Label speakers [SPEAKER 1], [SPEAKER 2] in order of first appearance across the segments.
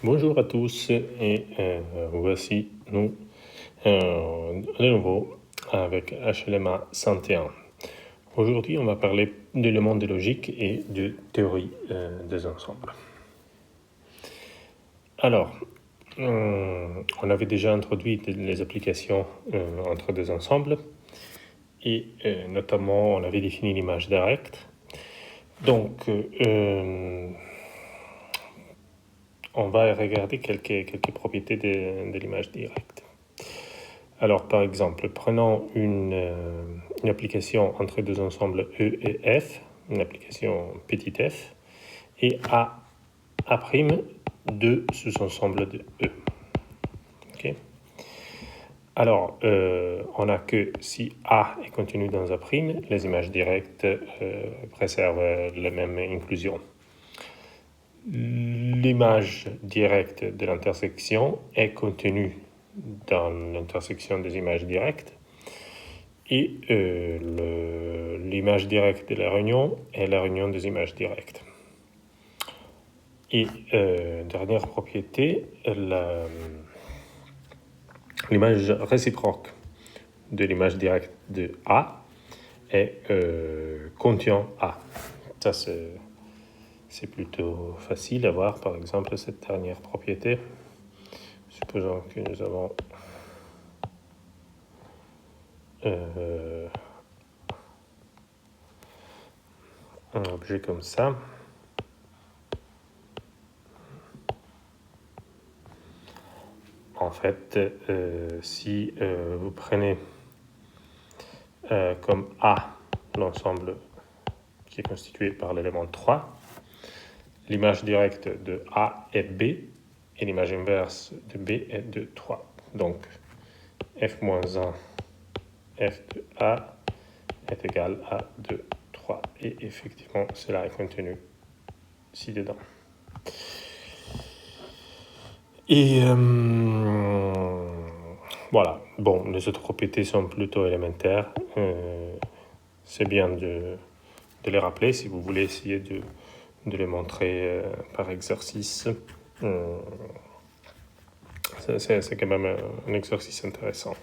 [SPEAKER 1] Bonjour à tous et voici nous de nouveau avec HLMA 101. Aujourd'hui, on va parler d'éléments de logique et de théorie des ensembles. Alors, on avait déjà introduit les applications entre des ensembles et notamment on avait défini l'image directe. Donc, on va regarder quelques propriétés de l'image directe. Alors, par exemple, prenons une application entre deux ensembles E et F, une application petit f, et A' deux sous-ensembles de E. Okay. Alors, on a que si A est contenu dans A', les images directes préservent la même inclusion. L'image directe de l'intersection est contenue dans l'intersection des images directes et l'image directe de la réunion est la réunion des images directes. Et dernière propriété, l'image réciproque de l'image directe de A est contient A. Ça, c'est plutôt facile à voir, par exemple, cette dernière propriété. Supposons que nous avons un objet comme ça. En fait, si vous prenez comme A l'ensemble qui est constitué par l'élément 3, l'image directe de A est B et l'image inverse de B est de 3. Donc, F-1 F de A est égal à 2, 3. Et effectivement, cela est contenu ici dedans. Et voilà. Bon, les autres propriétés sont plutôt élémentaires. C'est bien de les rappeler si vous voulez essayer de les montrer par exercice. C'est quand même un exercice intéressant.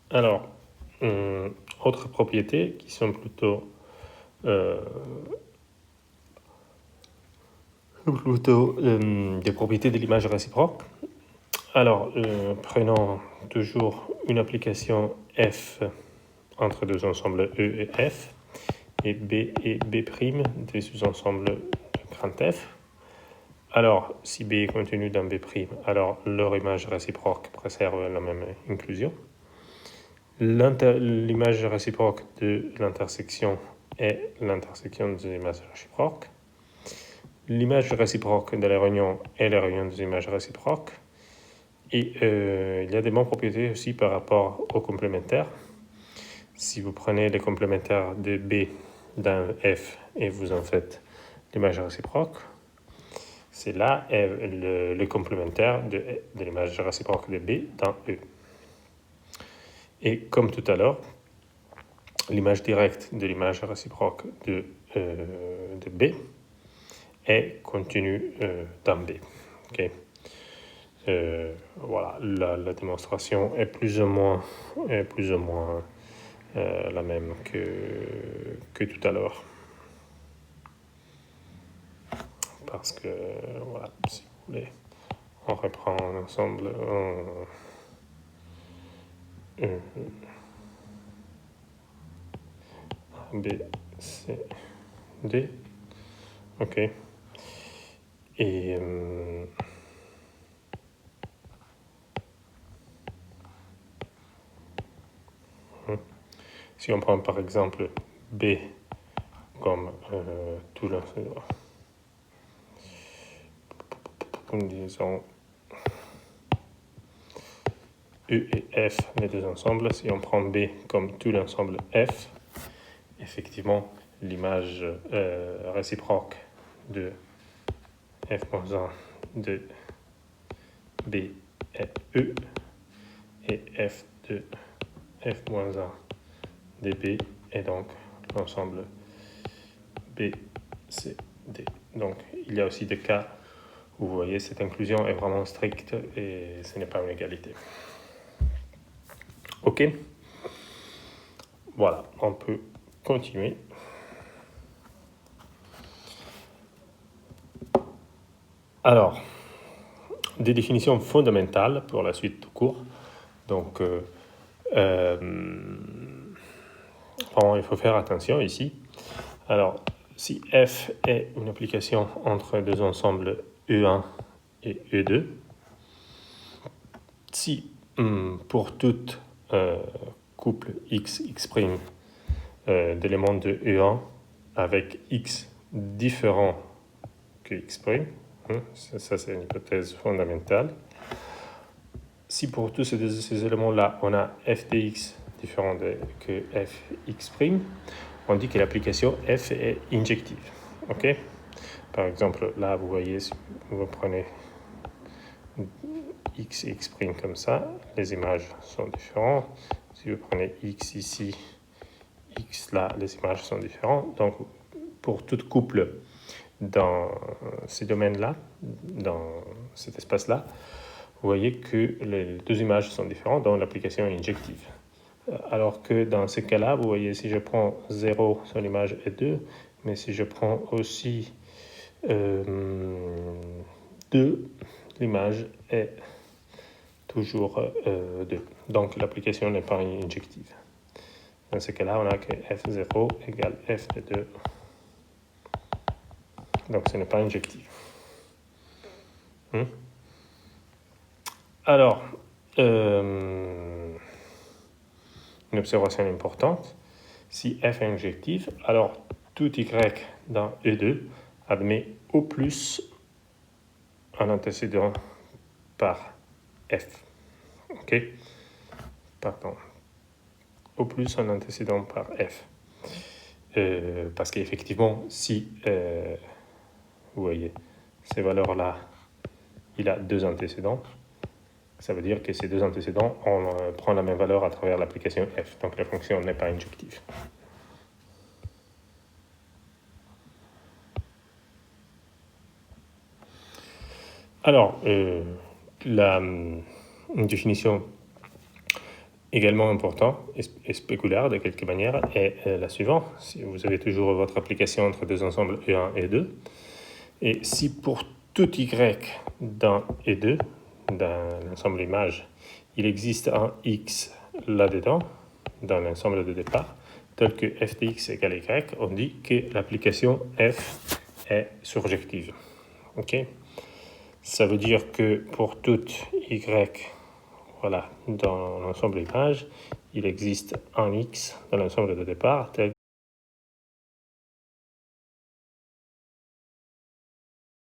[SPEAKER 1] Alors, autres propriétés qui sont plutôt des propriétés de l'image réciproque. Alors, prenons toujours une application F entre deux ensembles E et F, et B et B', des sous-ensembles de grand F. Alors, si B est contenu dans B', alors leur image réciproque préserve la même inclusion. L'image réciproque de l'intersection est l'intersection des images réciproques. L'image réciproque de la réunion est la réunion des images réciproques. Et il y a des bonnes propriétés aussi par rapport aux complémentaires. Si vous prenez les complémentaires de B dans F et vous en faites l'image réciproque, c'est là le complémentaire de l'image réciproque de B dans E. Et comme tout à l'heure, l'image directe de l'image réciproque de B est contenue dans B. Okay. Voilà, la démonstration est plus ou moins la même que tout à l'heure. Parce que, voilà, si vous voulez, on reprend ensemble B, C, D. Ok. Et si on prend par exemple B comme tout l'ensemble, disons E et F, les deux ensembles, si on prend B comme tout l'ensemble F, effectivement, l'image réciproque de F-1 de B est E et F de F-1 dB est donc l'ensemble B, C, D. Donc, il y a aussi des cas où vous voyez cette inclusion est vraiment stricte et ce n'est pas une égalité. OK? Voilà, on peut continuer. Alors, des définitions fondamentales pour la suite du cours. Donc, vraiment, il faut faire attention ici. Alors, si F est une application entre deux ensembles E1 et E2, si pour toute couple X, X' d'éléments de E1 avec X différent que X', ça c'est une hypothèse fondamentale. Si pour tous ces éléments-là, on a f de x différent que fx', on dit que l'application f est injective. Okay? Par exemple, là, vous voyez, si vous prenez x et x' comme ça, les images sont différentes. Si vous prenez x ici, x là, les images sont différentes. Donc, pour toute couple dans ces domaines-là, dans cet espace-là, vous voyez que les deux images sont différentes dans l'application injective. Alors que dans ce cas-là, vous voyez, si je prends 0, son image est 2, mais si je prends aussi 2, l'image est toujours 2. Donc l'application n'est pas injective. Dans ce cas-là, on a que f0 égale f de 2. Donc ce n'est pas injectif. Alors, une observation importante, si f est injectif, alors tout y dans E2 admet au plus un antécédent par f. OK? Pardon. Au plus un antécédent par f. Parce qu'effectivement, si, vous voyez, ces valeurs-là, il a deux antécédents, ça veut dire que ces deux antécédents, on prend la même valeur à travers l'application f. Donc la fonction n'est pas injective. Alors, une définition également importante et spéculaire de quelque manière est la suivante. Si vous avez toujours votre application entre deux ensembles E1 et E2, et si pour tout y dans E2, dans l'ensemble image, il existe un x là-dedans, dans l'ensemble de départ, tel que f de x égale y, on dit que l'application f est surjective. OK? Ça veut dire que pour tout y, voilà, dans l'ensemble image, il existe un x dans l'ensemble de départ tel